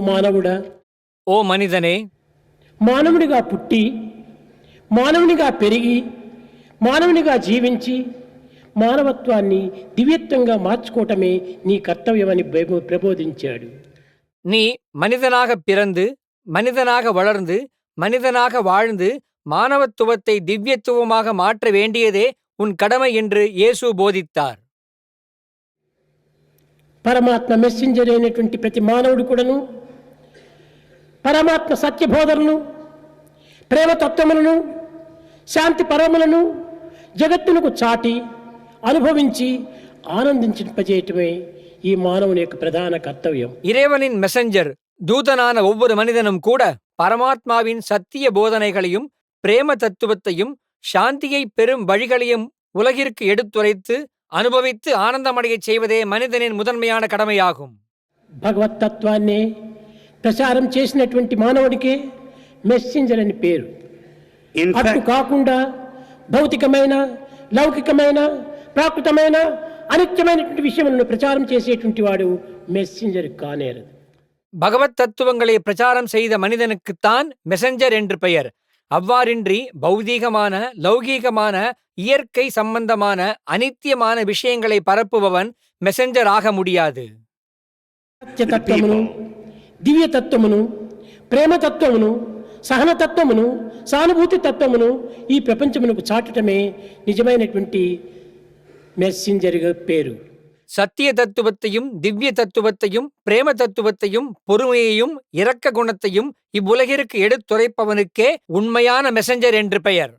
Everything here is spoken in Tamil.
మానవుడా, ஓ மனிதனே, మానవునిగా పుట్టి మానవునిగా పెరిగి మానవునిగా జీవించి మానవత్వాన్ని దివ్యత్వంగా మార్చుకోవటమే నీ కర్తవ్యమని ప్రబోధించాడు. நீ மனிதனாக பிறந்து மனிதனாக வளர்ந்து மனிதனாக வாழ்ந்து மானவத்துவத்தை திவ்யத்துவமாக மாற்ற வேண்டியதே உன் கடமை என்று இயேசு போதித்தார். పరమాత్మ మెస్సెంజర్ అయినటువంటి ప్రతి మానవుడు కూడాను పరమాత్మ సత్యబోధనను, ప్రేమతత్వములను, శాంతి పరములను జగత్తునకు చాటి అనుభవించి ఆనందించింపజేయటమే ఈ మానవుని యొక్క ప్రధాన కర్తవ్యం. இறைவனின் மெசஞ்சர் தூதனான ஒவ்வொரு மனிதனும் கூட பரமாத்மாவின் சத்திய போதனைகளையும் பிரேம தத்துவத்தையும் சாந்தியை பெறும் வழிகளையும் உலகிற்கு எடுத்துரைத்து அனுபவித்து ஆனந்தமடையச் செய்வதே மனிதனின் முதன்மையான கடமையாகும். భగవత్ తత్వాన్ని ప్రచారం చేసినటువంటి మానవుడికి మెస్సెంజర్ అని పేరు. అటు కాకుండా భౌతికమైన, లౌకికమైన, ప్రాకృతమైన, అనిత్యమైనటువంటి విషయములను ప్రచారం చేసేటువంటి వాడు మెస్సెంజర్ కానేరదు. பகவத் தத்துவங்களை பிரச்சாரம் செய்த மனிதனுக்குத்தான் மெசஞ்சர் என்று பெயர். அவ்வாறின்றி பௌதீகமான, லௌகீகமான, இயற்கை சம்பந்தமான, அனித்தியமான விஷயங்களை பரப்புபவன் மெசஞ்சர் ஆக முடியாது. సత్యతత్వమును, దివ్యతత్వమును, ప్రేమతత్వమును, సహనతత్వమును, సానుభూతి తత్వమును ఈ ప్రపంచమునకు చాటటమే నిజమైనటువంటి మెస్సెంజర్గా పేరు. சத்திய தத்துவத்தையும் திவ்ய தத்துவத்தையும் பிரேம தத்துவத்தையும் பொறுமையையும் இரக்க குணத்தையும் இவ்வுலகிற்கு எடுத்துரைப்பவனுக்கே உண்மையான மெசஞ்சர் என்று பெயர்.